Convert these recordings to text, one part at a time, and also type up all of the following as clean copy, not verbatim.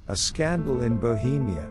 A scandal in Bohemia.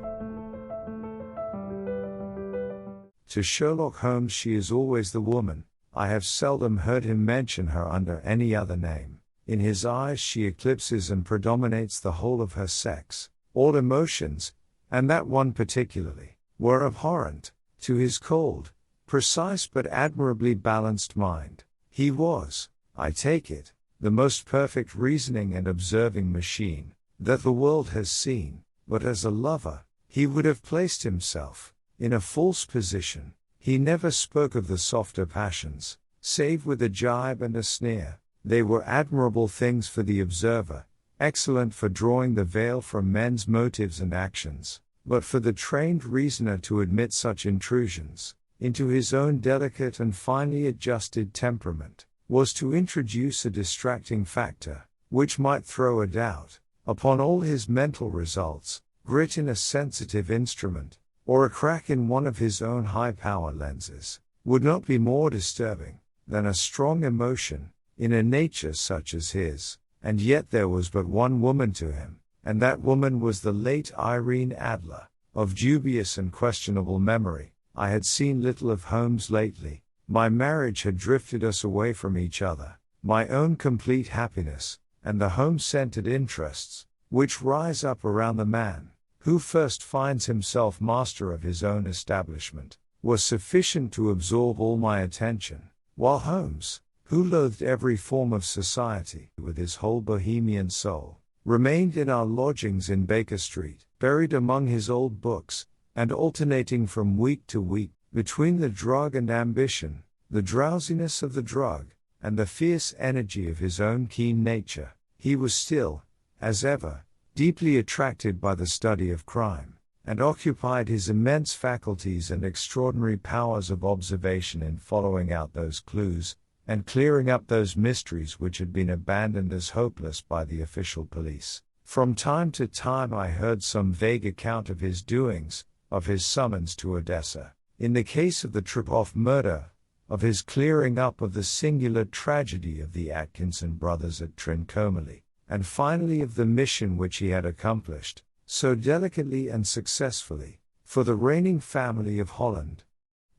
To Sherlock Holmes she is always the woman. I have seldom heard him mention her under any other name. In his eyes she eclipses and predominates the whole of her sex. All emotions, and that one particularly, were abhorrent to his cold, precise but admirably balanced mind. He was, I take it, the most perfect reasoning and observing machine that the world has seen, but as a lover, he would have placed himself in a false position. He never spoke of the softer passions, save with a jibe and a sneer. They were admirable things for the observer, excellent for drawing the veil from men's motives and actions, but for the trained reasoner to admit such intrusions into his own delicate and finely adjusted temperament, was to introduce a distracting factor, which might throw a doubt upon all his mental results. Grit in a sensitive instrument, or a crack in one of his own high-power lenses, would not be more disturbing than a strong emotion in a nature such as his. And yet there was but one woman to him, and that woman was the late Irene Adler, of dubious and questionable memory. I had seen little of Holmes lately. My marriage had drifted us away from each other. My own complete happiness, and the home-centered interests, which rise up around the man who first finds himself master of his own establishment, was sufficient to absorb all my attention, while Holmes, who loathed every form of society with his whole Bohemian soul, remained in our lodgings in Baker Street, buried among his old books, and alternating from week to week between the drug and ambition, the drowsiness of the drug, and the fierce energy of his own keen nature. He was still, as ever, deeply attracted by the study of crime, and occupied his immense faculties and extraordinary powers of observation in following out those clues, and clearing up those mysteries which had been abandoned as hopeless by the official police. From time to time I heard some vague account of his doings, of his summons to Odessa, in the case of the Trepoff murder, of his clearing up of the singular tragedy of the Atkinson brothers at Trincomalee, and finally of the mission which he had accomplished, so delicately and successfully, for the reigning family of Holland.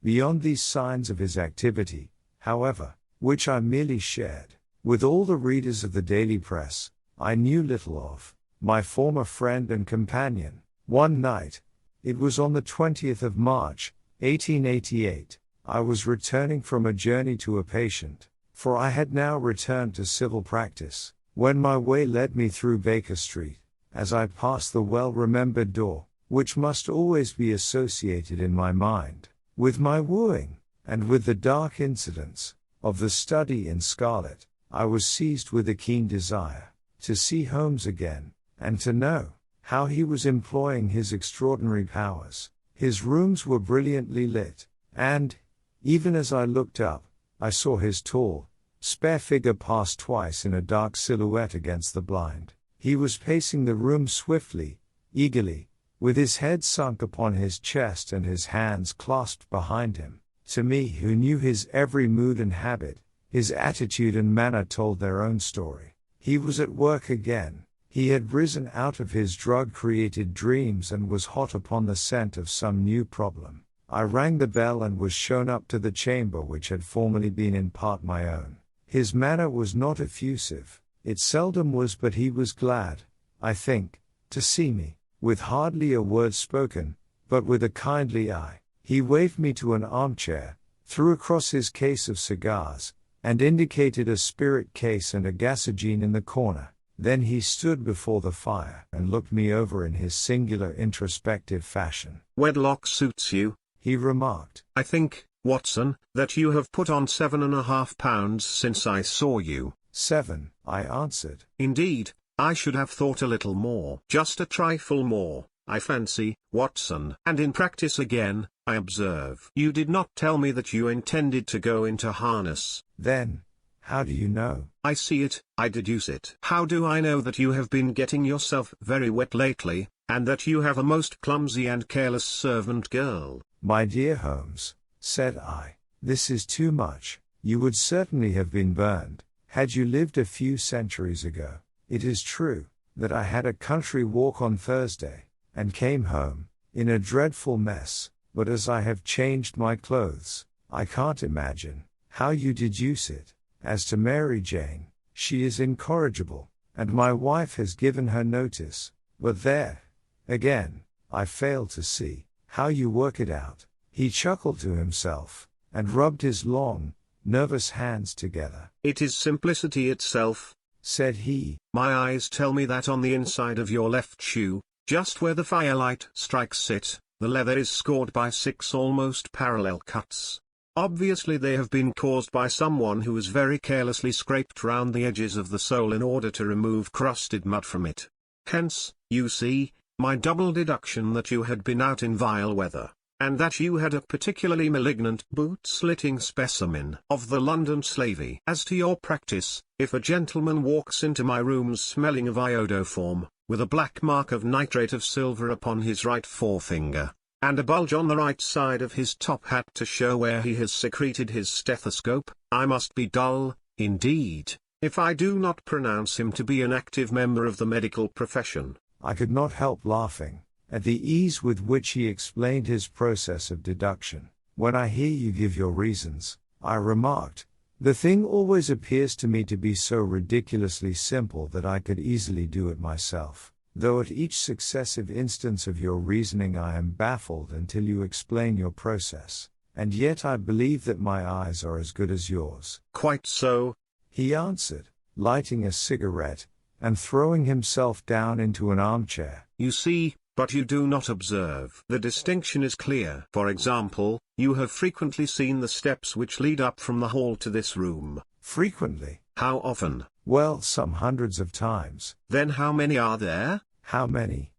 Beyond these signs of his activity, however, which I merely shared with all the readers of the daily press, I knew little of my former friend and companion. One night, it was on the 20th of March, 1888, I was returning from a journey to a patient, for I had now returned to civil practice, when my way led me through Baker Street. As I passed the well-remembered door, which must always be associated in my mind with my wooing, and with the dark incidents of the study in scarlet, I was seized with a keen desire to see Holmes again, and to know how he was employing his extraordinary powers. His rooms were brilliantly lit, and, even as I looked up, I saw his tall, spare figure pass twice in a dark silhouette against the blind. He was pacing the room swiftly, eagerly, with his head sunk upon his chest and his hands clasped behind him. To me, who knew his every mood and habit, his attitude and manner told their own story. He was at work again. He had risen out of his drug-created dreams and was hot upon the scent of some new problem. I rang the bell and was shown up to the chamber which had formerly been in part my own. His manner was not effusive. It seldom was, but he was glad, I think, to see me. With hardly a word spoken, but with a kindly eye, he waved me to an armchair, threw across his case of cigars, and indicated a spirit case and a gasogene in the corner. Then he stood before the fire and looked me over in his singular introspective fashion. "Wedlock suits you," he remarked. "I think, Watson, that you have put on 7.5 pounds since I saw you." 7, I answered. "Indeed, I should have thought a little more. Just a trifle more, I fancy, Watson. And in practice again, I observe. You did not tell me that you intended to go into harness." "Then, how do you know?" "I see it, I deduce it. How do I know that you have been getting yourself very wet lately, and that you have a most clumsy and careless servant girl?" "My dear Holmes," said I, "this is too much. You would certainly have been burned, had you lived a few centuries ago. It is true, that I had a country walk on Thursday, and came home, in a dreadful mess, but as I have changed my clothes, I can't imagine how you deduce it. As to Mary Jane, she is incorrigible, and my wife has given her notice, but there, again, I fail to see how you work it out. He chuckled to himself, and rubbed his long, nervous hands together. It is simplicity itself, said he. My eyes tell me that on the inside of your left shoe, just where the firelight strikes it, the leather is scored by 6 almost parallel cuts. Obviously they have been caused by someone who has very carelessly scraped round the edges of the sole in order to remove crusted mud from it. Hence, you see, my double deduction that you had been out in vile weather, and that you had a particularly malignant boot-slitting specimen of the London slavey. As to your practice, if a gentleman walks into my rooms smelling of iodoform, with a black mark of nitrate of silver upon his right forefinger, and a bulge on the right side of his top hat to show where he has secreted his stethoscope, I must be dull, indeed, if I do not pronounce him to be an active member of the medical profession. I could not help laughing at the ease with which he explained his process of deduction. When I hear you give your reasons, I remarked, the thing always appears to me to be so ridiculously simple that I could easily do it myself, though at each successive instance of your reasoning I am baffled until you explain your process, and yet I believe that my eyes are as good as yours. Quite so, he answered, lighting a cigarette, and throwing himself down into an armchair. You see, but you do not observe. The distinction is clear. For example, you have frequently seen the steps which lead up from the hall to this room. Frequently. How often? Well, some hundreds of times. Then how many are there? How many?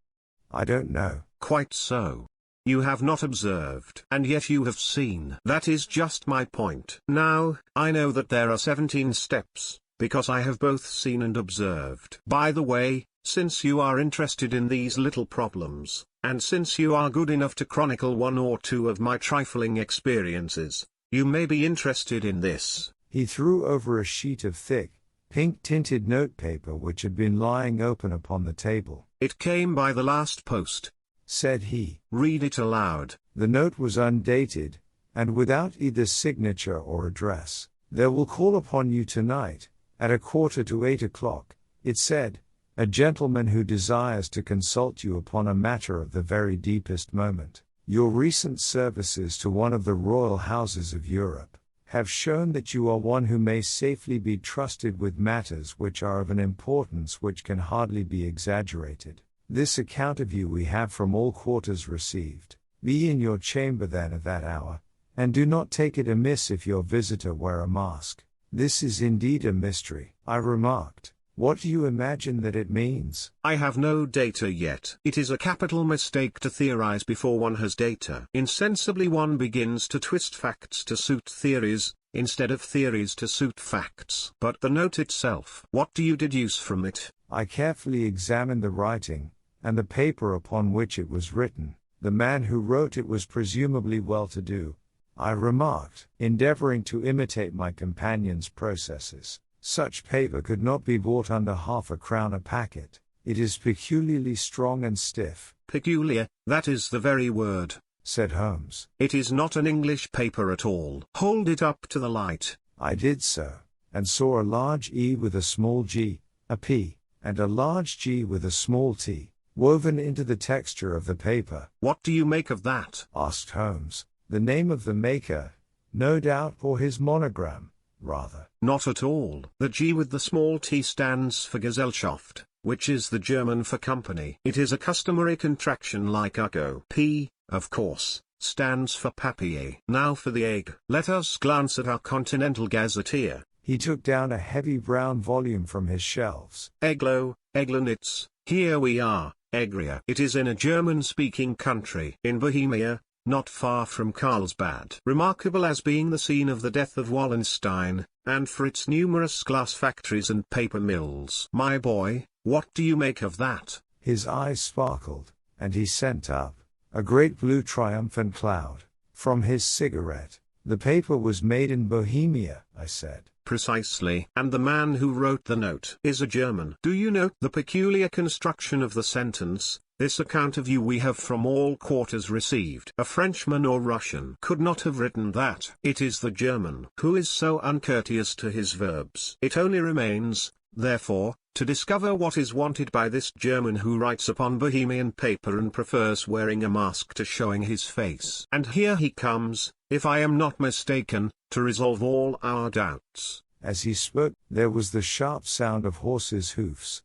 I don't know. Quite so. You have not observed, and yet you have seen. That is just my point. Now, I know that there are 17 steps, because I have both seen and observed. By the way, since you are interested in these little problems, and since you are good enough to chronicle 1 or 2 of my trifling experiences, you may be interested in this. He threw over a sheet of thick, pink-tinted notepaper which had been lying open upon the table. It came by the last post, said he. Read it aloud. The note was undated, and without either signature or address. There will call upon you tonight, at 7:45, it said, a gentleman who desires to consult you upon a matter of the very deepest moment. Your recent services to one of the royal houses of Europe have shown that you are one who may safely be trusted with matters which are of an importance which can hardly be exaggerated. This account of you we have from all quarters received. Be in your chamber then at that hour, and do not take it amiss if your visitor wear a mask. This is indeed a mystery, I remarked. What do you imagine that it means? I have no data yet. It is a capital mistake to theorize before one has data. Insensibly one begins to twist facts to suit theories, instead of theories to suit facts. But the note itself, what do you deduce from it? I carefully examined the writing, and the paper upon which it was written. The man who wrote it was presumably well-to-do, I remarked, endeavoring to imitate my companion's processes. Such paper could not be bought under £0.50 a packet. It is peculiarly strong and stiff. Peculiar, that is the very word, said Holmes. It is not an English paper at all. Hold it up to the light. I did so, and saw a large E with a small g, a P, and a large G with a small t, woven into the texture of the paper. What do you make of that? Asked Holmes. The name of the maker, no doubt, or his monogram, rather. Not at all. The G with the small t stands for Gesellschaft, which is the German for company. It is a customary contraction like Ugo. P, of course, stands for papier. Now for the egg. Let us glance at our Continental Gazetteer. He took down a heavy brown volume from his shelves. Eglo, Eglanitz, here we are, Egria. It is in a German-speaking country. In Bohemia, not far from Carlsbad. Remarkable as being the scene of the death of Wallenstein, and for its numerous glass factories and paper mills. My boy, what do you make of that? His eyes sparkled, and he sent up a great blue triumphant cloud from his cigarette. The paper was made in Bohemia, I said. precisely. And the man who wrote the note is a German. Do you note the peculiar construction of the sentence? This account of you we have from all quarters received. A Frenchman or Russian could not have written that. It is the German who is so uncourteous to his verbs. It only remains, therefore, to discover what is wanted by this German who writes upon Bohemian paper and prefers wearing a mask to showing his face. And here he comes, if I am not mistaken, to resolve all our doubts. As he spoke, there was the sharp sound of horses' hoofs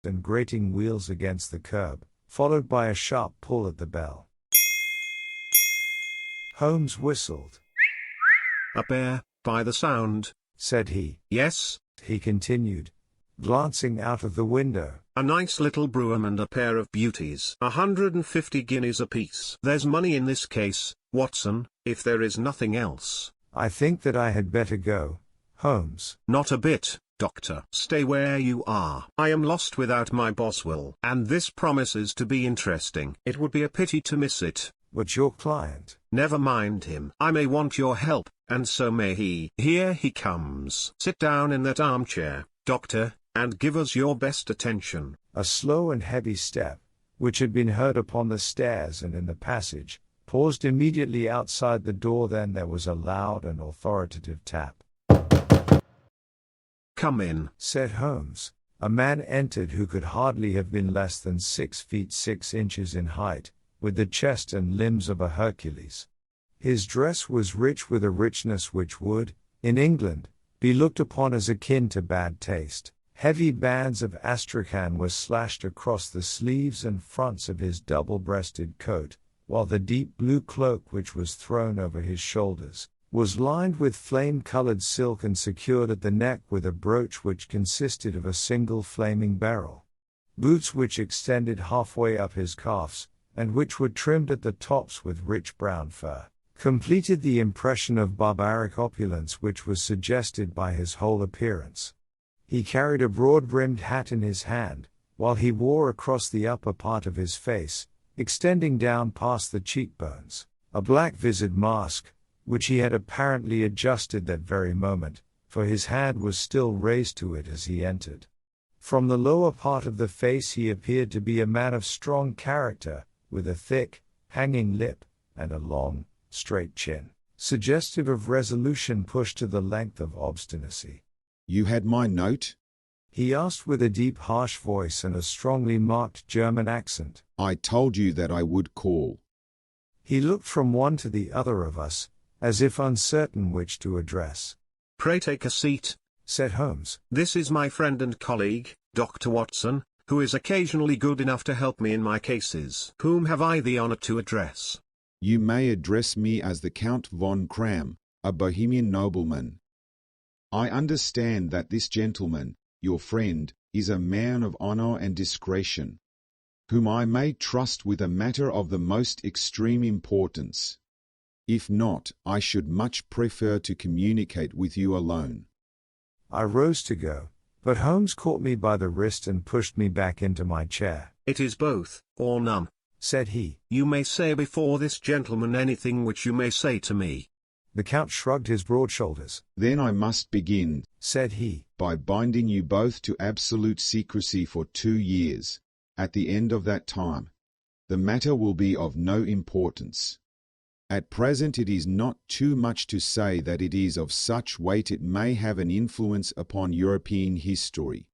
and grating wheels against the curb, followed by a sharp pull at the bell. Holmes whistled. A bear, by the sound, said he. Yes, he continued, glancing out of the window. A nice little brougham and a pair of beauties. 150 guineas apiece. There's money in this case, Watson, if there is nothing else. I think that I had better go, Holmes. Not a bit, Doctor. Stay where you are. I am lost without my Boswell. And this promises to be interesting. It would be a pity to miss it. But your client? Never mind him. I may want your help, and so may he. Here he comes. Sit down in that armchair, Doctor, and give us your best attention. A slow and heavy step, which had been heard upon the stairs and in the passage, paused immediately outside the door. Then there was a loud and authoritative tap. Come in, said Holmes. A man entered who could hardly have been less than 6 feet 6 inches in height, with the chest and limbs of a Hercules. His dress was rich with a richness which would, in England, be looked upon as akin to bad taste. Heavy bands of astrakhan were slashed across the sleeves and fronts of his double-breasted coat, while the deep blue cloak which was thrown over his shoulders was lined with flame-colored silk and secured at the neck with a brooch which consisted of a single flaming beryl. Boots which extended halfway up his calves, and which were trimmed at the tops with rich brown fur, completed the impression of barbaric opulence which was suggested by his whole appearance. He carried a broad-brimmed hat in his hand, while he wore across the upper part of his face, extending down past the cheekbones, a black vised mask, which he had apparently adjusted that very moment, for his hand was still raised to it as he entered. From the lower part of the face he appeared to be a man of strong character, with a thick, hanging lip, and a long, straight chin, suggestive of resolution pushed to the length of obstinacy. You had my note? He asked with a deep harsh voice and a strongly marked German accent. I told you that I would call. He looked from one to the other of us, as if uncertain which to address. Pray take a seat, said Holmes. This is my friend and colleague, Dr. Watson, who is occasionally good enough to help me in my cases. Whom have I the honor to address? You may address me as the Count von Kram, a Bohemian nobleman. I understand that this gentleman, your friend, is a man of honor and discretion, whom I may trust with a matter of the most extreme importance. If not, I should much prefer to communicate with you alone. I rose to go, but Holmes caught me by the wrist and pushed me back into my chair. It is both, or none, said he. You may say before this gentleman anything which you may say to me. The Count shrugged his broad shoulders. Then I must begin, said he, by binding you both to absolute secrecy for 2 years. At the end of that time, the matter will be of no importance. At present it is not too much to say that it is of such weight it may have an influence upon European history.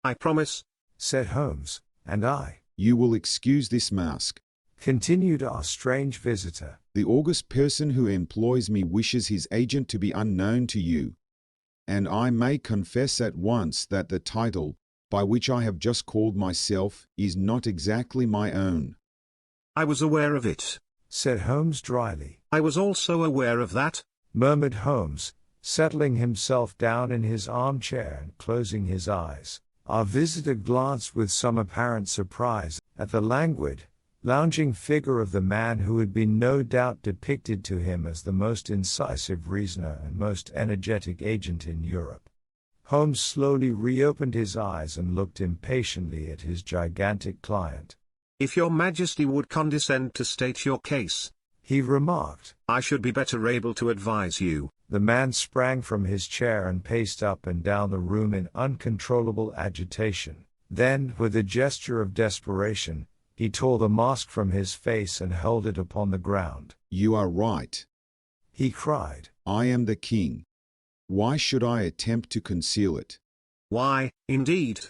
I promise, said Holmes, and I. You will excuse this mask, continued our strange visitor. The august person who employs me wishes his agent to be unknown to you, and I may confess at once that the title, by which I have just called myself, is not exactly my own. I was aware of it, said Holmes dryly. I was also aware of that, murmured Holmes, settling himself down in his armchair and closing his eyes. Our visitor glanced with some apparent surprise at the languid, lounging figure of the man who had been no doubt depicted to him as the most incisive reasoner and most energetic agent in Europe. Holmes slowly reopened his eyes and looked impatiently at his gigantic client. If your Majesty would condescend to state your case, he remarked. I should be better able to advise you. The man sprang from his chair and paced up and down the room in uncontrollable agitation. Then, with a gesture of desperation, he tore the mask from his face and hurled it upon the ground. You are right. He cried. I am the king. Why should I attempt to conceal it? Why, indeed,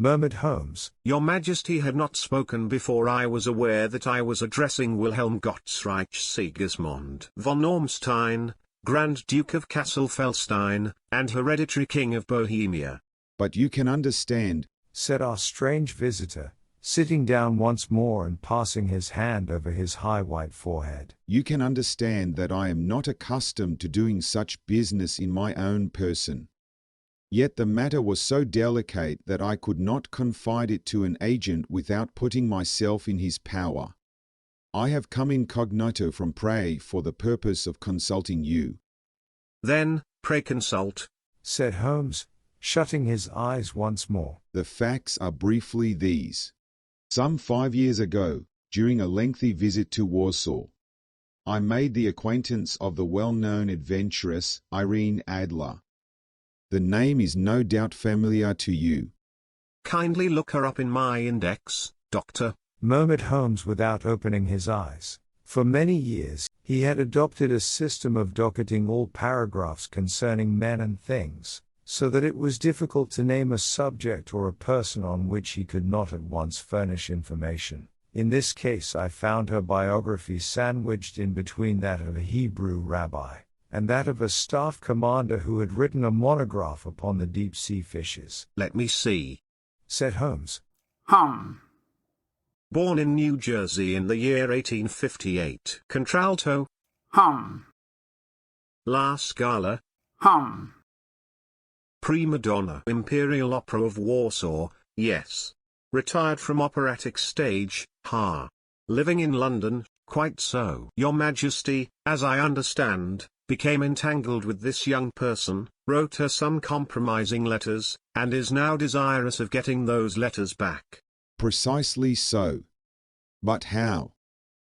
murmured Holmes. Your Majesty had not spoken before I was aware that I was addressing Wilhelm Gottsreich Sigismund von Ormstein, Grand Duke of Kassel-Felstein, and hereditary King of Bohemia. But you can understand, said our strange visitor, sitting down once more and passing his hand over his high white forehead. You can understand that I am not accustomed to doing such business in my own person. Yet the matter was so delicate that I could not confide it to an agent without putting myself in his power. I have come incognito from Prague for the purpose of consulting you. Then, pray consult, said Holmes, shutting his eyes once more. The facts are briefly these. Some 5 years ago, during a lengthy visit to Warsaw, I made the acquaintance of the well-known adventuress Irene Adler. The name is no doubt familiar to you. Kindly look her up in my index, Doctor, murmured Holmes without opening his eyes. For many years, he had adopted a system of docketing all paragraphs concerning men and things, so that it was difficult to name a subject or a person on which he could not at once furnish information. In this case I found her biography sandwiched in between that of a Hebrew rabbi and that of a staff commander who had written a monograph upon the deep-sea fishes. Let me see, said Holmes. Born in New Jersey in the year 1858. Contralto. La Scala. Prima donna. Imperial Opera of Warsaw, yes. Retired from operatic stage, ha. Living in London, quite so. Your Majesty, as I understand, became entangled with this young person, wrote her some compromising letters, and is now desirous of getting those letters back. Precisely so. But how?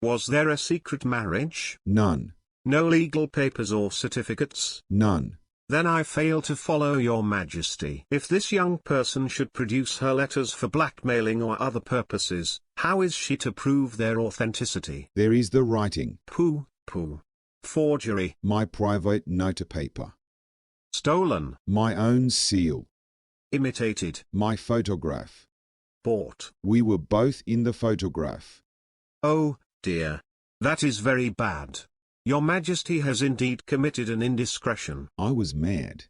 Was there a secret marriage? None. No legal papers or certificates? None. Then I fail to follow your Majesty. If this young person should produce her letters for blackmailing or other purposes, how is she to prove their authenticity? There is the writing. Pooh. Forgery. My private notepaper. Stolen. My own seal. Imitated. My photograph. Bought. We were both in the photograph. Oh, dear. That is very bad. Your Majesty has indeed committed an indiscretion. I was mad.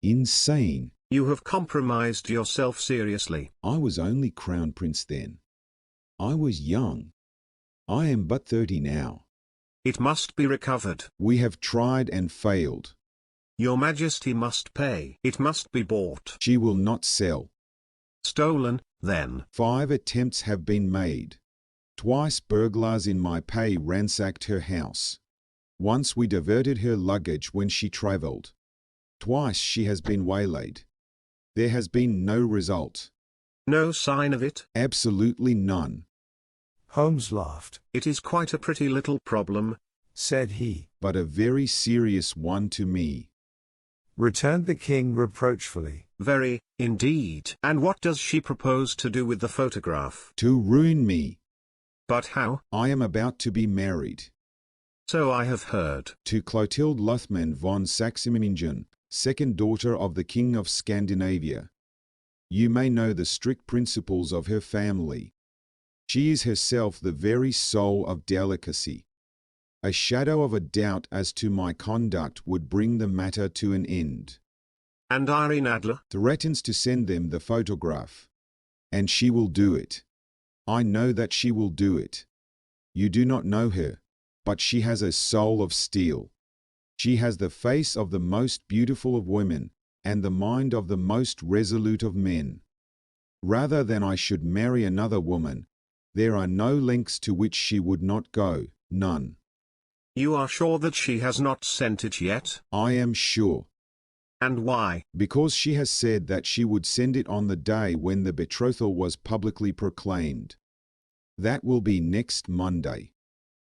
Insane. You have compromised yourself seriously. I was only Crown Prince then. I was young. I am but 30 now. It must be recovered. We have tried and failed. Your Majesty must pay. It must be bought. She will not sell. Stolen, then. 5 attempts have been made. Twice burglars in my pay ransacked her house. Once we diverted her luggage when she travelled. Twice she has been waylaid. There has been no result. No sign of it? Absolutely none. Holmes laughed. It is quite a pretty little problem, said he. But a very serious one to me, returned the king reproachfully. Very, indeed. And what does she propose to do with the photograph? To ruin me. But how? I am about to be married. So I have heard. To Clotilde Lothman von Saxe-Meiningen, second daughter of the King of Scandinavia. You may know the strict principles of her family. She is herself the very soul of delicacy. A shadow of a doubt as to my conduct would bring the matter to an end. And Irene Adler? Threatens to send them the photograph. And she will do it. I know that she will do it. You do not know her, but she has a soul of steel. She has the face of the most beautiful of women, and the mind of the most resolute of men. Rather than I should marry another woman, there are no lengths to which she would not go, none. You are sure that she has not sent it yet? I am sure. And why? Because she has said that she would send it on the day when the betrothal was publicly proclaimed. That will be next Monday.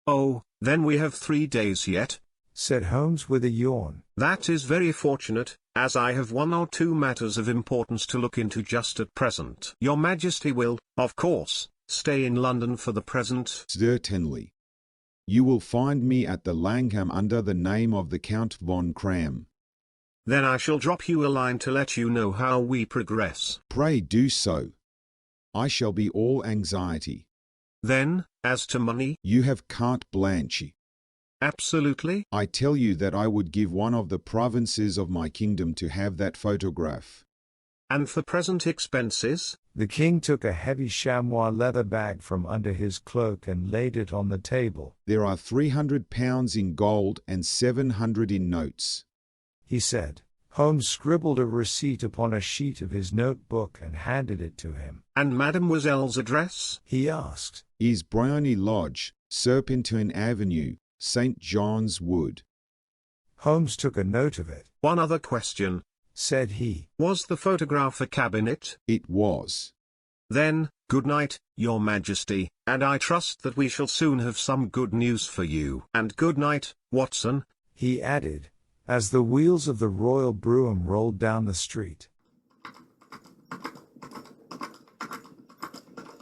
Oh, then we have 3 days yet, said Holmes with a yawn. That is very fortunate, as I have 1 or 2 matters of importance to look into just at present. Your Majesty will, of course, stay in London for the present. Certainly. You will find me at the Langham under the name of the Count von Cram. Then I shall drop you a line to let you know how we progress. Pray do so. I shall be all anxiety. Then, as to money? You have carte blanche. Absolutely. I tell you that I would give one of the provinces of my kingdom to have that photograph. And for present expenses? The king took a heavy chamois leather bag from under his cloak and laid it on the table. There are £300 in gold and 700 in notes, he said. Holmes scribbled a receipt upon a sheet of his notebook and handed it to him. And Mademoiselle's address? He asked. Is Bryony Lodge, Serpentine Avenue, St. John's Wood. Holmes took a note of it. One other question, said he. Was the photograph a cabinet? It was. Then, good night, Your Majesty, and I trust that we shall soon have some good news for you. And good night, Watson, he added, as the wheels of the royal brougham rolled down the street.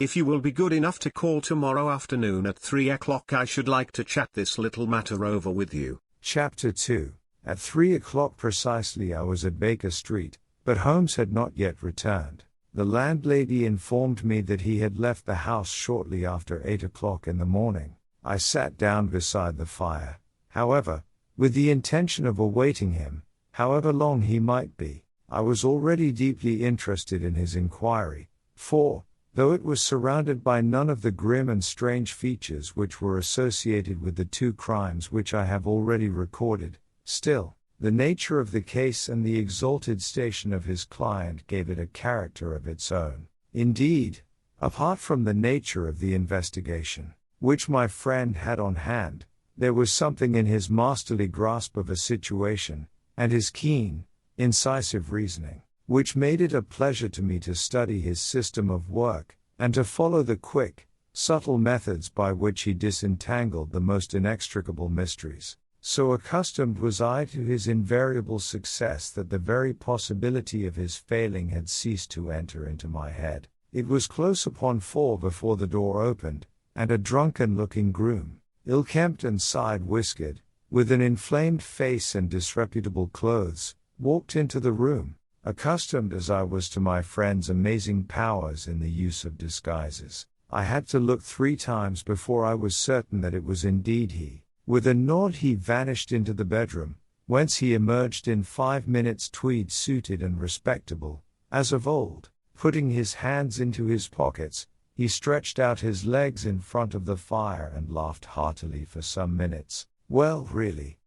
If you will be good enough to call tomorrow afternoon at 3 o'clock, I should like to chat this little matter over with you. Chapter 2. At 3 o'clock precisely I was at Baker Street, but Holmes had not yet returned. The landlady informed me that he had left the house shortly after 8 o'clock in the morning. I sat down beside the fire, however, with the intention of awaiting him, however long he might be. I was already deeply interested in his inquiry, for, though it was surrounded by none of the grim and strange features which were associated with the 2 crimes which I have already recorded, still, the nature of the case and the exalted station of his client gave it a character of its own. Indeed, apart from the nature of the investigation, which my friend had on hand, there was something in his masterly grasp of a situation, and his keen, incisive reasoning, which made it a pleasure to me to study his system of work, and to follow the quick, subtle methods by which he disentangled the most inextricable mysteries. So accustomed was I to his invariable success that the very possibility of his failing had ceased to enter into my head. It was close upon 4 before the door opened, and a drunken-looking groom, ill-kempt and side-whiskered, with an inflamed face and disreputable clothes, walked into the room. Accustomed as I was to my friend's amazing powers in the use of disguises, I had to look 3 times before I was certain that it was indeed he. With a nod he vanished into the bedroom, whence he emerged in 5 minutes tweed-suited and respectable, as of old. Putting his hands into his pockets, he stretched out his legs in front of the fire and laughed heartily for some minutes. "Well, really,"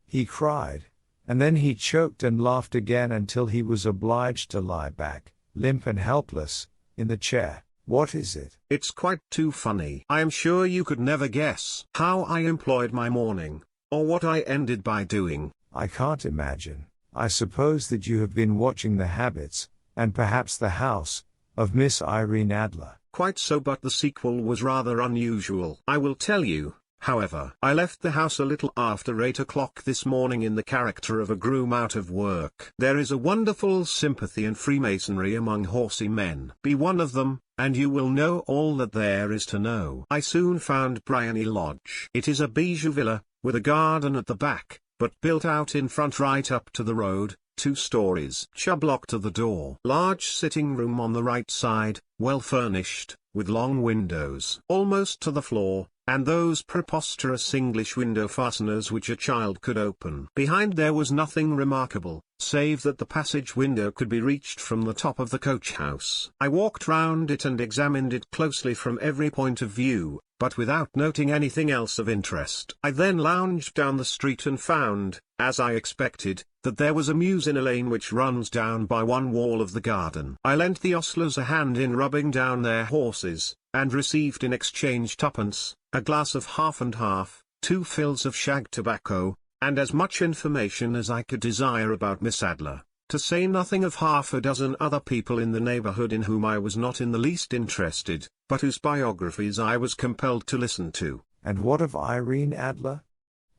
he cried, and then he choked and laughed again until he was obliged to lie back, limp and helpless, in the chair. "What is it?" It's quite too funny. I am sure you could never guess how I employed my morning, or what I ended by doing. "I can't imagine. I suppose that you have been watching the habits, and perhaps the house, of Miss Irene Adler." Quite so, but the sequel was rather unusual. I will tell you, however. I left the house a little after 8 o'clock this morning in the character of a groom out of work. There is a wonderful sympathy and freemasonry among horsey men. Be one of them, and you will know all that there is to know. I soon found Bryony Lodge. It is a bijou villa, with a garden at the back, but built out in front right up to the road, 2 stories. Chubb locked to the door. Large sitting room on the right side, well furnished, with long windows almost to the floor, and those preposterous English window fasteners which a child could open. Behind there was nothing remarkable, save that the passage window could be reached from the top of the coach house. I walked round it and examined it closely from every point of view, but without noting anything else of interest. I then lounged down the street and found, as I expected, that there was a mews in a lane which runs down by one wall of the garden. I lent the ostlers a hand in rubbing down their horses, and received in exchange 2pence, a glass of half and half, 2 fills of shag tobacco, and as much information as I could desire about Miss Adler, to say nothing of half a dozen other people in the neighborhood in whom I was not in the least interested, but whose biographies I was compelled to listen to. And what of Irene Adler?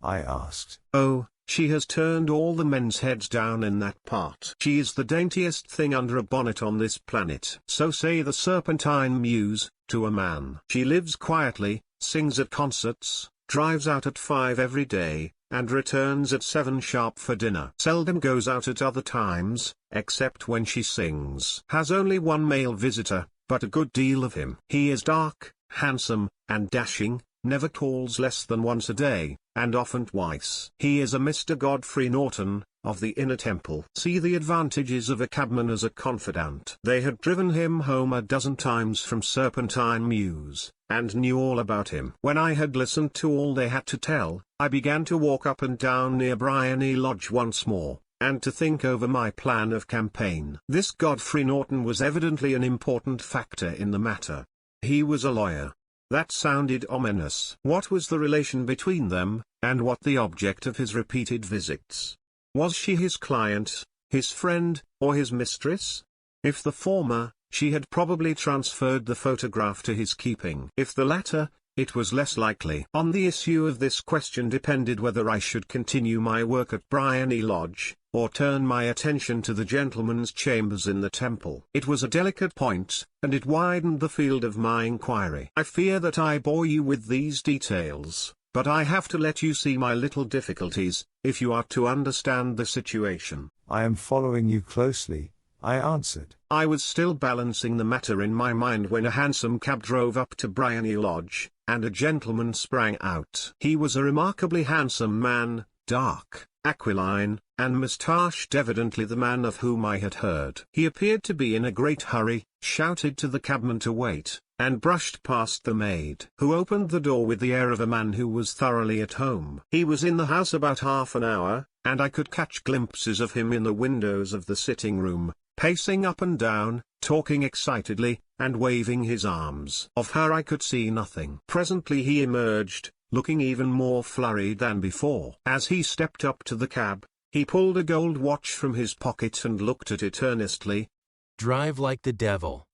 I asked. Oh, she has turned all the men's heads down in that part. She is the daintiest thing under a bonnet on this planet. So say the Serpentine Muse, to a man. She lives quietly, sings at concerts, drives out at 5 every day, and returns at 7 sharp for dinner. Seldom goes out at other times, except when she sings. Has only one male visitor, but a good deal of him. He is dark, handsome, and dashing, never calls less than once a day, and often twice. He is a Mr. Godfrey Norton, of the Inner Temple. See the advantages of a cabman as a confidant. They had driven him home a dozen times from Serpentine Mews, and knew all about him. When I had listened to all they had to tell, I began to walk up and down near Bryony Lodge once more, and to think over my plan of campaign. This Godfrey Norton was evidently an important factor in the matter. He was a lawyer. That sounded ominous. What was the relation between them, and what the object of his repeated visits? Was she his client, his friend, or his mistress? If the former, she had probably transferred the photograph to his keeping. If the latter, it was less likely. On the issue of this question depended whether I should continue my work at Bryony Lodge, or turn my attention to the gentleman's chambers in the temple. It was a delicate point, and it widened the field of my inquiry. I fear that I bore you with these details, but I have to let you see my little difficulties, if you are to understand the situation. I am following you closely, I answered. I was still balancing the matter in my mind when a hansom cab drove up to Bryony Lodge, and a gentleman sprang out. He was a remarkably handsome man, dark, aquiline, and moustached, evidently the man of whom I had heard. He appeared to be in a great hurry, shouted to the cabman to wait, and brushed past the maid, who opened the door with the air of a man who was thoroughly at home. He was in the house about half an hour, and I could catch glimpses of him in the windows of the sitting room, pacing up and down, talking excitedly, and waving his arms. Of her I could see nothing. Presently he emerged, looking even more flurried than before. As he stepped up to the cab, he pulled a gold watch from his pocket and looked at it earnestly. "Drive like the devil,"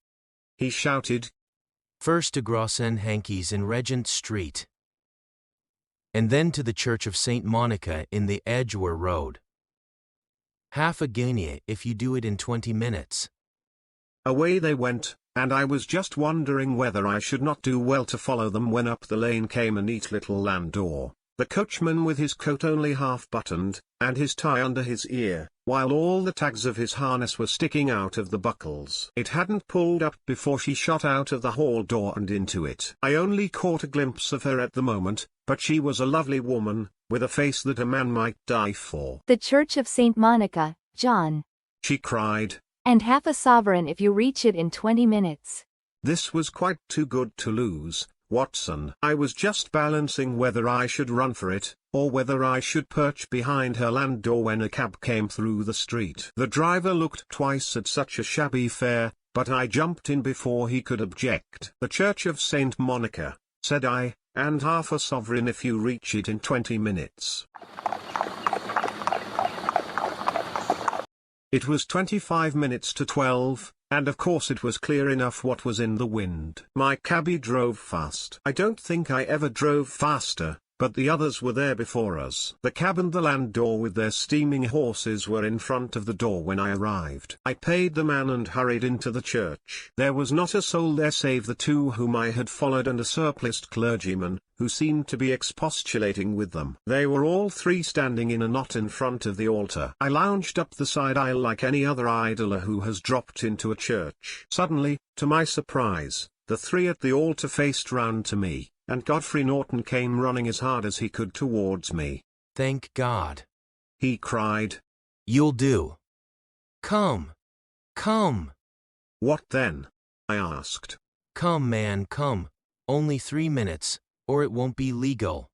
he shouted. "First to Grossen Hankies in Regent Street, and then to the Church of St. Monica in the Edgware Road. Half a guinea if you do it in 20 minutes. Away they went, and I was just wondering whether I should not do well to follow them when up the lane came a neat little landau, the coachman with his coat only half buttoned, and his tie under his ear, while all the tags of his harness were sticking out of the buckles. It hadn't pulled up before she shot out of the hall door and into it. I only caught a glimpse of her at the moment, but she was a lovely woman, with a face that a man might die for. "The Church of St. Monica, John," she cried. "and half a sovereign if you reach it in 20 minutes. This was quite too good to lose, Watson. I was just balancing whether I should run for it, or whether I should perch behind her landau when a cab came through the street. The driver looked twice at such a shabby fare, but I jumped in before he could object. "The Church of St. Monica," said I, "and half a sovereign if you reach it in 20 minutes. It was 25 minutes to 12, and of course it was clear enough what was in the wind. My cabby drove fast. I don't think I ever drove faster, but the others were there before us. The cab and the landau with their steaming horses were in front of the door when I arrived. I paid the man and hurried into the church. There was not a soul there save the two whom I had followed and a surpliced clergyman, who seemed to be expostulating with them. They were all three standing in a knot in front of the altar. I lounged up the side aisle like any other idler who has dropped into a church. Suddenly, to my surprise, the three at the altar faced round to me, and Godfrey Norton came running as hard as he could towards me. "Thank God," he cried. "You'll do. Come. Come." "What then?" I asked. "Come, man, come. Only 3 minutes, or it won't be legal."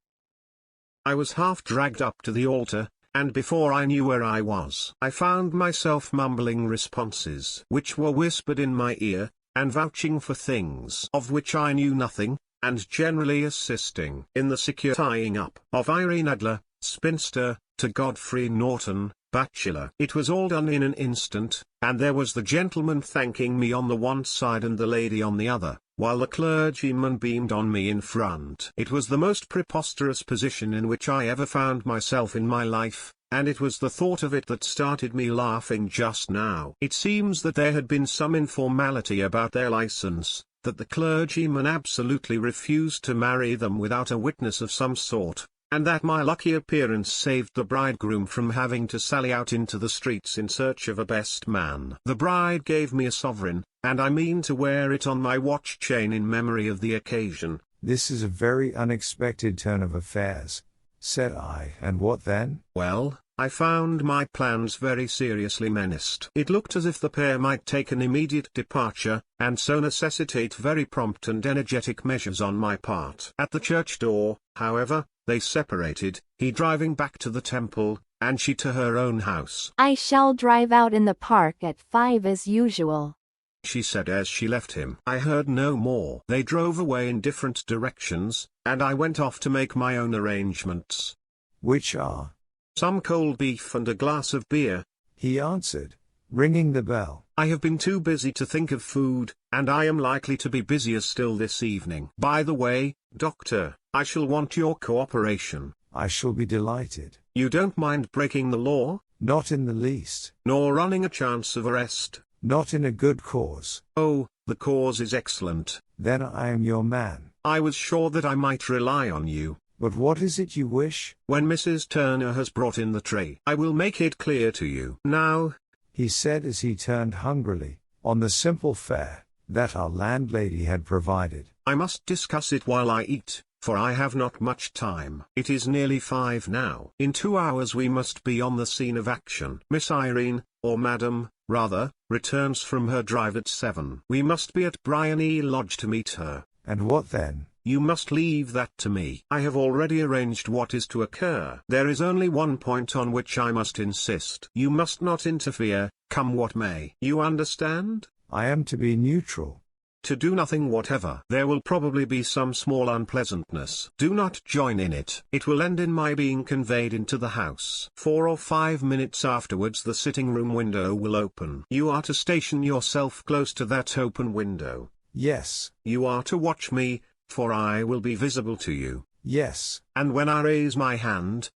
I was half dragged up to the altar, and before I knew where I was, I found myself mumbling responses which were whispered in my ear, and vouching for things of which I knew nothing, and generally assisting in the secure tying up of Irene Adler, spinster, to Godfrey Norton, bachelor. It was all done in an instant, and there was the gentleman thanking me on the one side and the lady on the other, while the clergyman beamed on me in front. It was the most preposterous position in which I ever found myself in my life, and it was the thought of it that started me laughing just now. It seems that there had been some informality about their license, that the clergyman absolutely refused to marry them without a witness of some sort, and that my lucky appearance saved the bridegroom from having to sally out into the streets in search of a best man. The bride gave me a sovereign, and I mean to wear it on my watch chain in memory of the occasion. This is a very unexpected turn of affairs, said I, and what then? Well, I found my plans very seriously menaced. It looked as if the pair might take an immediate departure, and so necessitate very prompt and energetic measures on my part. At the church door, however, they separated, he driving back to the temple, and she to her own house. I shall drive out in the park at 5 as usual, she said as she left him. I heard no more. They drove away in different directions, and I went off to make my own arrangements. Which are? Some cold beef and a glass of beer, he answered, ringing the bell. I have been too busy to think of food, and I am likely to be busier still this evening. By the way, Doctor, I shall want your cooperation. I shall be delighted. You don't mind breaking the law? Not in the least. Nor running a chance of arrest? Not in a good cause. Oh, the cause is excellent. Then I am your man. I was sure that I might rely on you. But what is it you wish? When Mrs. Turner has brought in the tray, I will make it clear to you. Now, he said as he turned hungrily, on the simple fare that our landlady had provided. I must discuss it while I eat, for I have not much time. It is nearly 5 now. In 2 hours we must be on the scene of action. Miss Irene, or Madam, rather, returns from her drive at 7. We must be at Bryony Lodge to meet her. And what then? You must leave that to me. I have already arranged what is to occur. There is only one point on which I must insist. You must not interfere, come what may. You understand? I am to be neutral. To do nothing whatever. There will probably be some small unpleasantness. Do not join in it. It will end in my being conveyed into the house. 4 or 5 minutes afterwards the sitting room window will open. You are to station yourself close to that open window. Yes. You are to watch me, for I will be visible to you. Yes. And when I raise my hand,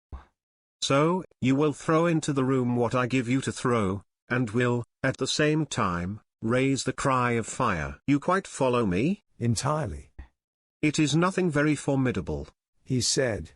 so, you will throw into the room what I give you to throw, and will, at the same time, raise the cry of fire. You quite follow me? Entirely. It is nothing very formidable, he said,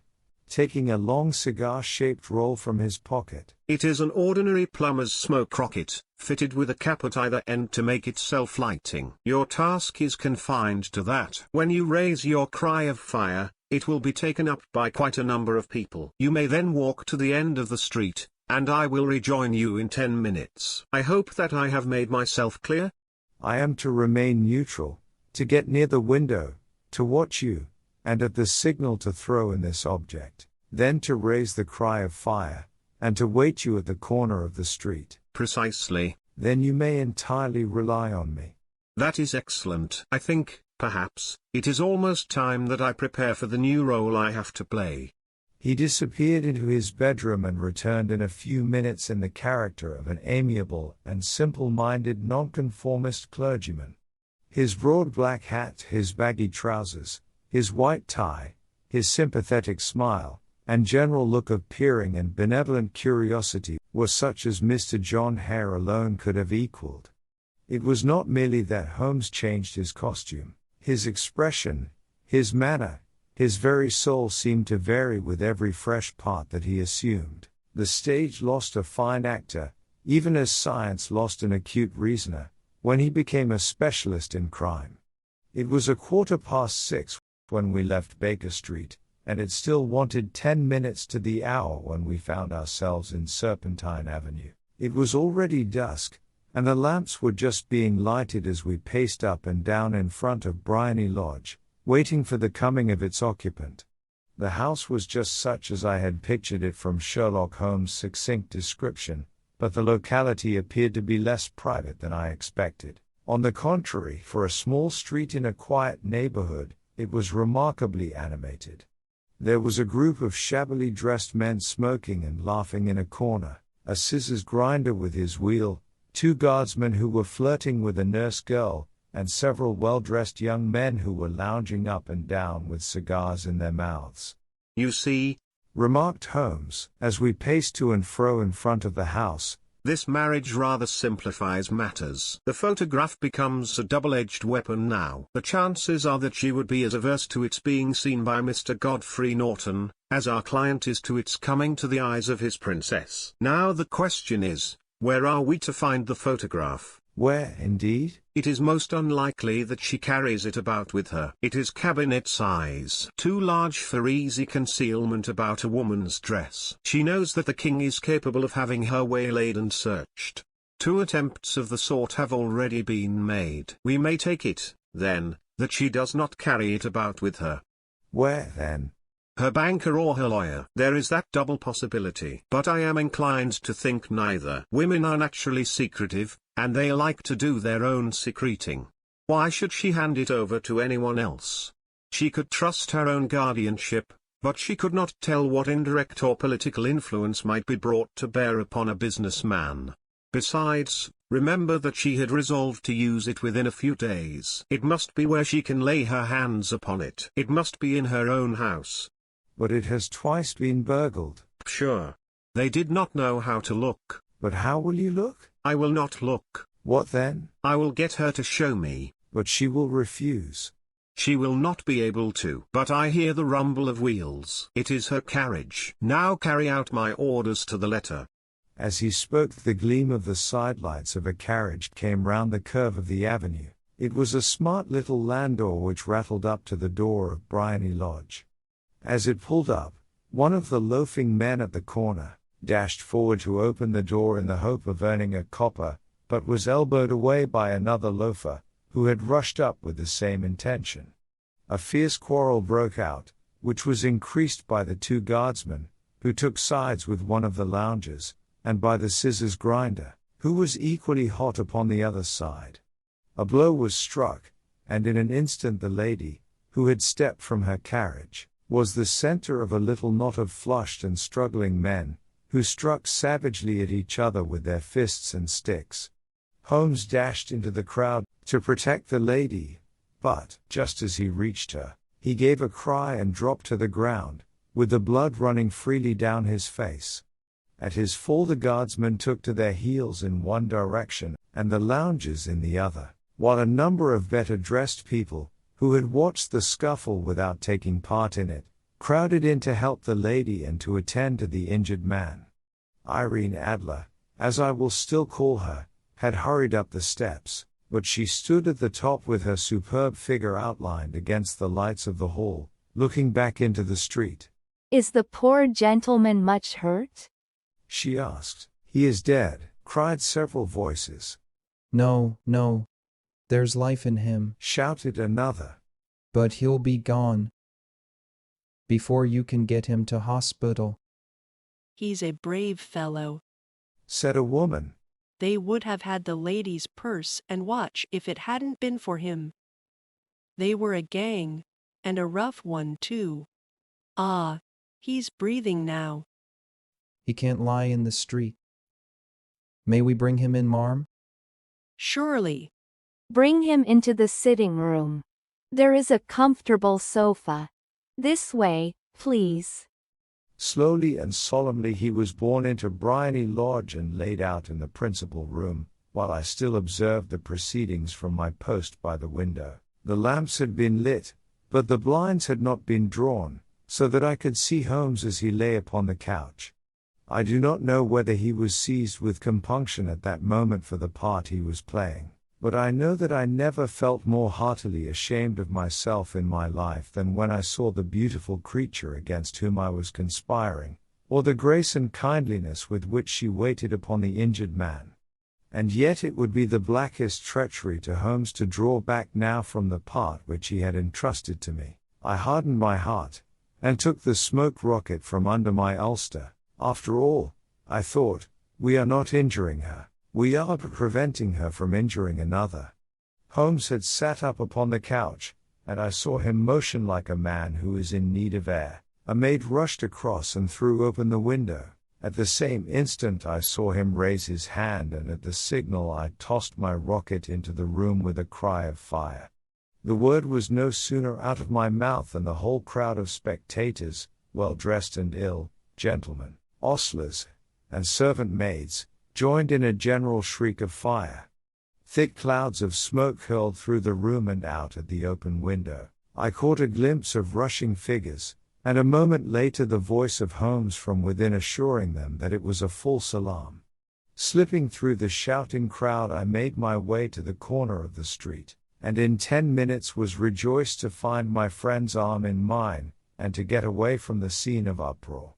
taking a long cigar-shaped roll from his pocket. It is an ordinary plumber's smoke rocket, fitted with a cap at either end to make it self-lighting. Your task is confined to that. When you raise your cry of fire, it will be taken up by quite a number of people. You may then walk to the end of the street, and I will rejoin you in 10 minutes. I hope that I have made myself clear? I am to remain neutral, to get near the window, to watch you, and at the signal to throw in this object, then to raise the cry of fire, and to wait you at the corner of the street. Precisely. Then you may entirely rely on me. That is excellent. I think, perhaps, it is almost time that I prepare for the new role I have to play. He disappeared into his bedroom and returned in a few minutes in the character of an amiable and simple-minded nonconformist clergyman. His broad black hat, his baggy trousers, his white tie, his sympathetic smile, and general look of peering and benevolent curiosity were such as Mr. John Hare alone could have equaled. It was not merely that Holmes changed his costume. His expression, his manner, his very soul seemed to vary with every fresh part that he assumed. The stage lost a fine actor, even as science lost an acute reasoner, when he became a specialist in crime. It was 6:15 when we left Baker Street, and it still wanted 10 minutes to the hour when we found ourselves in Serpentine Avenue. It was already dusk, and the lamps were just being lighted as we paced up and down in front of Bryony Lodge, waiting for the coming of its occupant. The house was just such as I had pictured it from Sherlock Holmes' succinct description, but the locality appeared to be less private than I expected. On the contrary, for a small street in a quiet neighborhood, it was remarkably animated. There was a group of shabbily dressed men smoking and laughing in a corner, a scissors grinder with his wheel, 2 guardsmen who were flirting with a nurse girl, and several well-dressed young men who were lounging up and down with cigars in their mouths. "You see," remarked Holmes, as we paced to and fro in front of the house, "this marriage rather simplifies matters. The photograph becomes a double-edged weapon now. The chances are that she would be as averse to its being seen by Mr. Godfrey Norton, as our client is to its coming to the eyes of his princess. Now the question is, where are we to find the photograph?" "Where, indeed?" "It is most unlikely that she carries it about with her. It is cabinet size, too large for easy concealment about a woman's dress. She knows that the king is capable of having her waylaid and searched. 2 attempts of the sort have already been made. We may take it, then, that she does not carry it about with her." "Where, then?" "Her banker or her lawyer. There is that double possibility. But I am inclined to think neither. Women are naturally secretive, and they like to do their own secreting. Why should she hand it over to anyone else? She could trust her own guardianship, but she could not tell what indirect or political influence might be brought to bear upon a businessman. Besides, remember that she had resolved to use it within a few days. It must be where she can lay her hands upon it. It must be in her own house." "But it has twice been burgled." "Sure. They did not know how to look." "But how will you look?" "I will not look." "What then?" "I will get her to show me." "But she will refuse." "She will not be able to." "But I hear the rumble of wheels. It is her carriage. Now carry out my orders to the letter." As he spoke, the gleam of the sidelights of a carriage came round the curve of the avenue. It was a smart little landau which rattled up to the door of Bryony Lodge. As it pulled up, one of the loafing men at the corner dashed forward to open the door in the hope of earning a copper, but was elbowed away by another loafer, who had rushed up with the same intention. A fierce quarrel broke out, which was increased by the 2 guardsmen, who took sides with one of the loungers, and by the scissors grinder, who was equally hot upon the other side. A blow was struck, and in an instant the lady, who had stepped from her carriage, was the center of a little knot of flushed and struggling men, who struck savagely at each other with their fists and sticks. Holmes dashed into the crowd to protect the lady, but, just as he reached her, he gave a cry and dropped to the ground, with the blood running freely down his face. At his fall the guardsmen took to their heels in one direction, and the loungers in the other, while a number of better dressed people, who had watched the scuffle without taking part in it, crowded in to help the lady and to attend to the injured man. Irene Adler, as I will still call her, had hurried up the steps, but she stood at the top with her superb figure outlined against the lights of the hall, looking back into the street. "Is the poor gentleman much hurt?" she asked. "He is dead," cried several voices. "No, no. There's life in him," shouted another. "but he'll be gone before you can get him to hospital." "He's a brave fellow," said a woman. "They would have had the lady's purse and watch if it hadn't been for him. They were a gang, and a rough one too. Ah, he's breathing now." "He can't lie in the street. May we bring him in, marm?" "Surely." "Bring him into the sitting room. There is a comfortable sofa. This way, please." Slowly and solemnly he was borne into Bryony Lodge and laid out in the principal room, while I still observed the proceedings from my post by the window. The lamps had been lit, but the blinds had not been drawn, so that I could see Holmes as he lay upon the couch. I do not know whether he was seized with compunction at that moment for the part he was playing, but I know that I never felt more heartily ashamed of myself in my life than when I saw the beautiful creature against whom I was conspiring, or the grace and kindliness with which she waited upon the injured man. And yet it would be the blackest treachery to Holmes to draw back now from the part which he had entrusted to me. I hardened my heart, and took the smoke rocket from under my ulster. After all, I thought, we are not injuring her. We are preventing her from injuring another. Holmes had sat up upon the couch, and I saw him motion like a man who is in need of air. A maid rushed across and threw open the window. At the same instant I saw him raise his hand, and at the signal I tossed my rocket into the room with a cry of fire. The word was no sooner out of my mouth than the whole crowd of spectators, well dressed and ill, gentlemen, ostlers, and servant maids, joined in a general shriek of fire. Thick clouds of smoke hurled through the room and out at the open window. I caught a glimpse of rushing figures, and a moment later the voice of Holmes from within assuring them that it was a false alarm. Slipping through the shouting crowd, I made my way to the corner of the street, and in 10 minutes was rejoiced to find my friend's arm in mine, and to get away from the scene of uproar.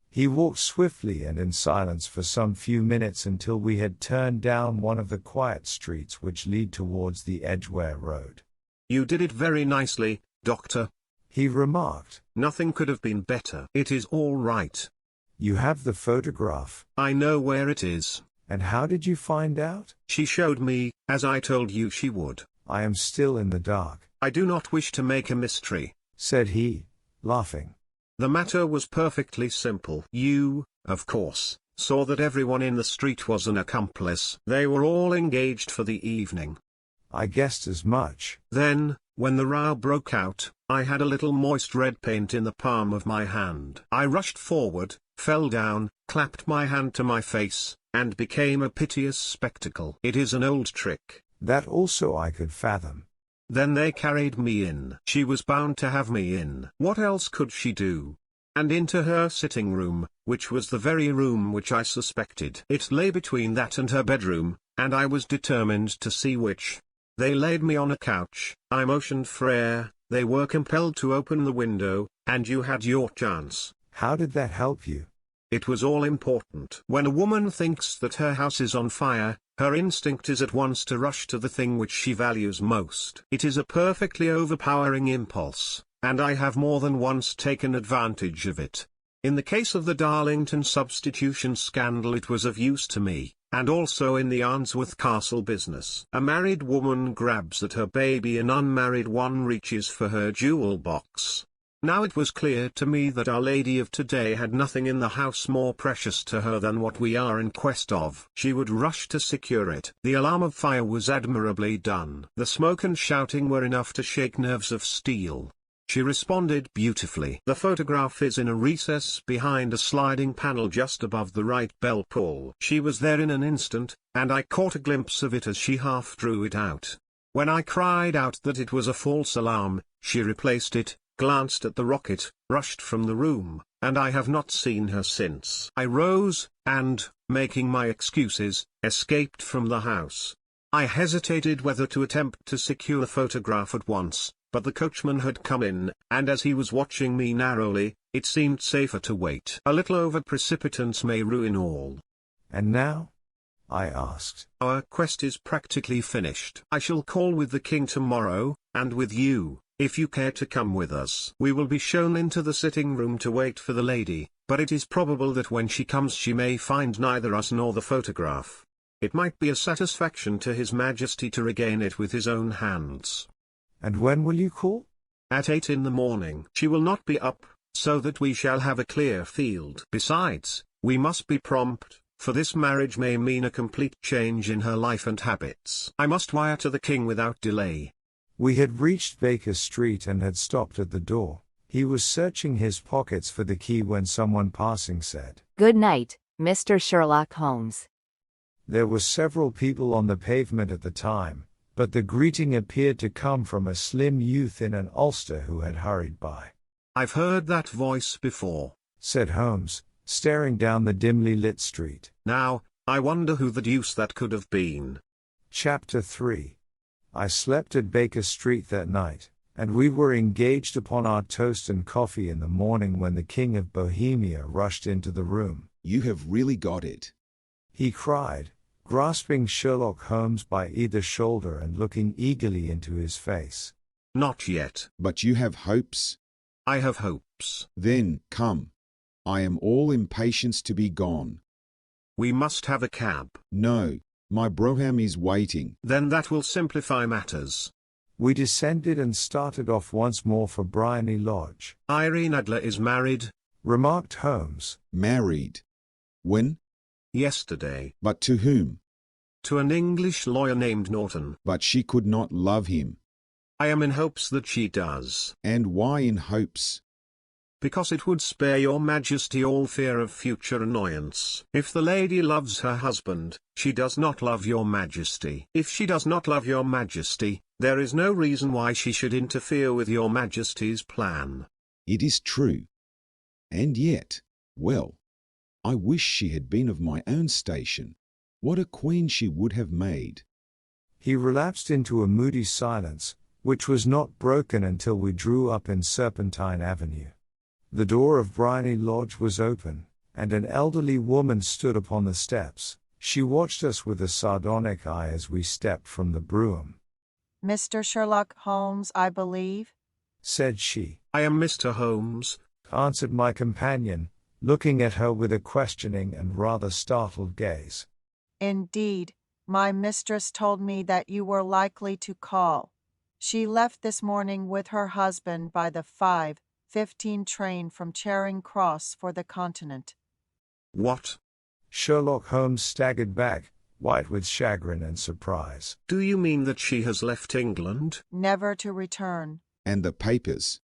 He walked swiftly and in silence for some few minutes until we had turned down one of the quiet streets which lead towards the Edgware Road. "You did it very nicely, Doctor," he remarked. "Nothing could have been better. It is all right. You have the photograph. I know where it is." And how did you find out? "She showed me, as I told you she would." I am still in the dark, "I do not wish to make a mystery," said he, laughing. "The matter was perfectly simple. You, of course, saw that everyone in the street was an accomplice. They were all engaged for the evening." I guessed as much. "Then, when the row broke out, I had a little moist red paint in the palm of my hand. I rushed forward, fell down, clapped my hand to my face, and became a piteous spectacle. It is an old trick." That also I could fathom. "Then they carried me in. She was bound to have me in. What else could she do? And into her sitting room, which was the very room which I suspected. It lay between that and her bedroom, and I was determined to see which. They laid me on a couch, I motioned for air, they were compelled to open the window, and you had your chance." How did that help you? "It was all important. When a woman thinks that her house is on fire, her instinct is at once to rush to the thing which she values most. It is a perfectly overpowering impulse, and I have more than once taken advantage of it. In the case of the Darlington substitution scandal it was of use to me, and also in the Arnsworth Castle business. A married woman grabs at her baby, an unmarried one reaches for her jewel box. Now it was clear to me that Our Lady of today had nothing in the house more precious to her than what we are in quest of. She would rush to secure it. The alarm of fire was admirably done. The smoke and shouting were enough to shake nerves of steel. She responded beautifully. The photograph is in a recess behind a sliding panel just above the right bell pull. She was there in an instant, and I caught a glimpse of it as she half drew it out. When I cried out that it was a false alarm, she replaced it, glanced at the rocket, rushed from the room, and I have not seen her since. I rose, and, making my excuses, escaped from the house. I hesitated whether to attempt to secure the photograph at once, but the coachman had come in, and as he was watching me narrowly, it seemed safer to wait. A little over-precipitance may ruin all. And now? I asked. Our quest is practically finished. I shall call with the king tomorrow, and with you, if you care to come with us. We will be shown into the sitting room to wait for the lady, but it is probable that when she comes she may find neither us nor the photograph. It might be a satisfaction to His Majesty to regain it with his own hands. And when will you call? At 8 in the morning. She will not be up, so that we shall have a clear field. Besides, we must be prompt, for this marriage may mean a complete change in her life and habits. I must wire to the king without delay. We had reached Baker Street and had stopped at the door. He was searching his pockets for the key when someone passing said, "Good night, Mr. Sherlock Holmes." There were several people on the pavement at the time, but the greeting appeared to come from a slim youth in an ulster who had hurried by. "I've heard that voice before," said Holmes, staring down the dimly lit street. "Now, I wonder who the deuce that could have been." Chapter 3. I slept at Baker Street that night, and we were engaged upon our toast and coffee in the morning when the King of Bohemia rushed into the room. "You have really got it," he cried, grasping Sherlock Holmes by either shoulder and looking eagerly into his face. "Not yet." "But you have hopes?" "I have hopes." "Then, come. I am all impatience to be gone." "We must have a cab." "No, my brougham is waiting." "Then that will simplify matters." We descended and started off once more for Briony Lodge. "Irene Adler is married," remarked Holmes. "Married? When? Yesterday. But to whom? To an English lawyer named Norton. But she could not love him. I am in hopes that she does. And why in hopes? Because it would spare your majesty all fear of future annoyance. If the lady loves her husband, she does not love your majesty. If she does not love your majesty, there is no reason why she should interfere with your majesty's plan. It is true. And yet, well, I wish she had been of my own station. What a queen she would have made. He relapsed into a moody silence, which was not broken until we drew up in Serpentine Avenue. The door of Bryony Lodge was open, and an elderly woman stood upon the steps. She watched us with a sardonic eye as we stepped from the brougham. Mr. Sherlock Holmes, I believe, said she. I am Mr. Holmes, answered my companion, looking at her with a questioning and rather startled gaze. Indeed, my mistress told me that you were likely to call. She left this morning with her husband by the 5:15 train from Charing Cross for the Continent. What? Sherlock Holmes staggered back, white with chagrin and surprise. Do you mean that she has left England? Never to return. And the papers?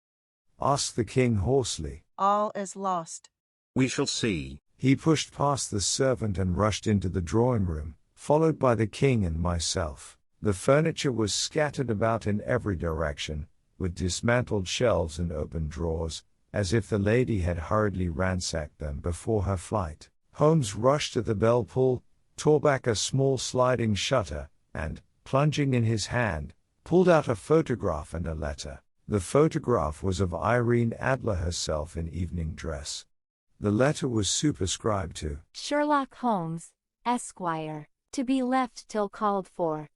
Asked the king hoarsely. All is lost. We shall see. He pushed past the servant and rushed into the drawing room, followed by the king and myself. The furniture was scattered about in every direction, with dismantled shelves and open drawers, as if the lady had hurriedly ransacked them before her flight. Holmes rushed to the bell pull, tore back a small sliding shutter, and, plunging in his hand, pulled out a photograph and a letter. The photograph was of Irene Adler herself in evening dress. The letter was superscribed to Sherlock Holmes, Esquire, to be left till called for.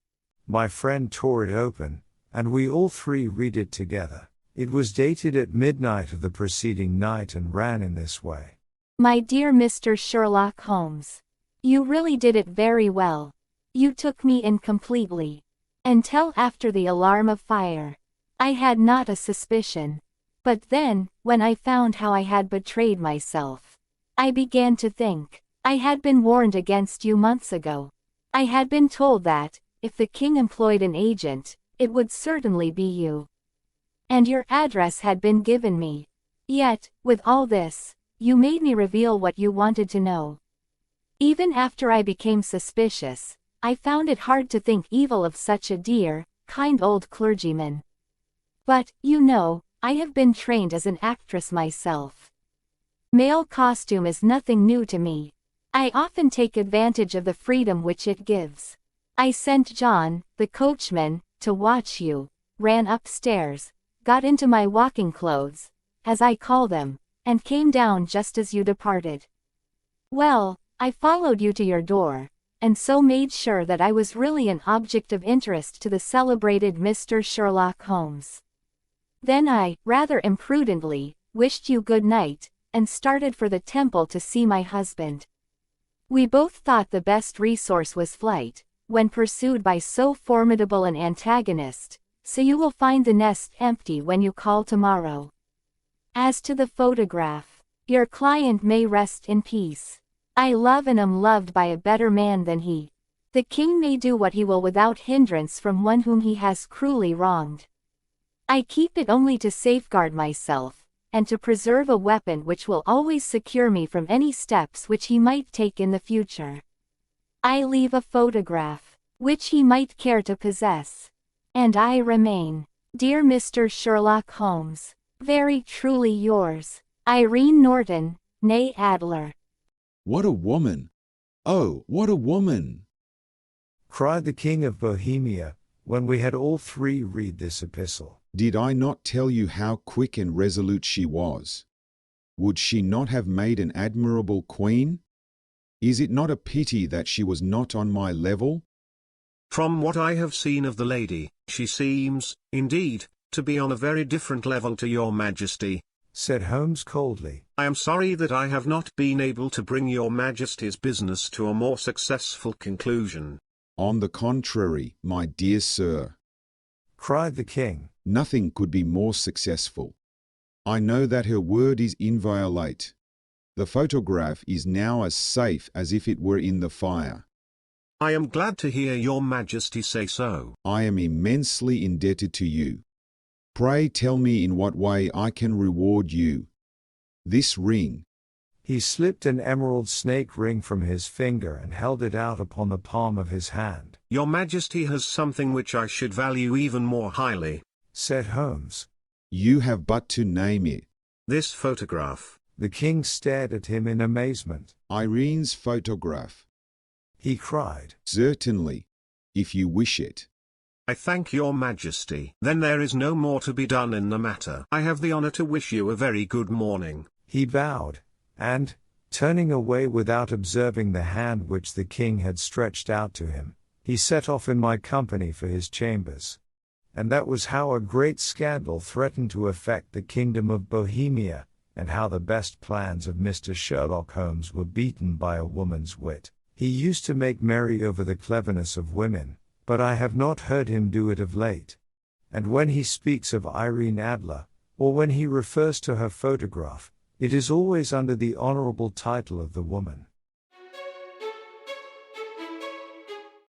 My friend tore it open, and we all three read it together. It was dated at midnight of the preceding night and ran in this way. My dear Mr. Sherlock Holmes, you really did it very well. You took me in completely. Until after the alarm of fire, I had not a suspicion. But then, when I found how I had betrayed myself, I began to think. I had been warned against you months ago. I had been told that, if the king employed an agent, it would certainly be you. And your address had been given me. Yet, with all this, you made me reveal what you wanted to know. Even after I became suspicious, I found it hard to think evil of such a dear, kind old clergyman. But, you know, I have been trained as an actress myself. Male costume is nothing new to me. I often take advantage of the freedom which it gives. I sent John, the coachman, to watch you, ran upstairs, got into my walking clothes, as I call them, and came down just as you departed. Well, I followed you to your door, and so made sure that I was really an object of interest to the celebrated Mr. Sherlock Holmes. Then I, rather imprudently, wished you good night, and started for the temple to see my husband. We both thought the best resource was flight, when pursued by so formidable an antagonist, so you will find the nest empty when you call tomorrow. As to the photograph, your client may rest in peace. I love and am loved by a better man than he. The king may do what he will without hindrance from one whom he has cruelly wronged. I keep it only to safeguard myself, and to preserve a weapon which will always secure me from any steps which he might take in the future. I leave a photograph, which he might care to possess. And I remain, dear Mr. Sherlock Holmes, very truly yours, Irene Norton, née Adler. What a woman! Oh, what a woman! Cried the king of Bohemia, when we had all three read this epistle. Did I not tell you how quick and resolute she was? Would she not have made an admirable queen? Is it not a pity that she was not on my level? From what I have seen of the lady, she seems, indeed, to be on a very different level to your majesty, said Holmes coldly. I am sorry that I have not been able to bring your majesty's business to a more successful conclusion. On the contrary, my dear sir, cried the king, nothing could be more successful. I know that her word is inviolate. The photograph is now as safe as if it were in the fire. I am glad to hear your Majesty say so. I am immensely indebted to you. Pray tell me in what way I can reward you. This ring. He slipped an emerald snake ring from his finger and held it out upon the palm of his hand. Your Majesty has something which I should value even more highly, said Holmes. You have but to name it. This photograph. The king stared at him in amazement. Irene's photograph. He cried. Certainly, if you wish it. I thank your Majesty. Then there is no more to be done in the matter. I have the honor to wish you a very good morning. He bowed, and, turning away without observing the hand which the king had stretched out to him, he set off in my company for his chambers. And that was how a great scandal threatened to affect the kingdom of Bohemia, and how the best plans of Mr. Sherlock Holmes were beaten by a woman's wit. He used to make merry over the cleverness of women, but I have not heard him do it of late. And when he speaks of Irene Adler, or when he refers to her photograph, it is always under the honorable title of the woman.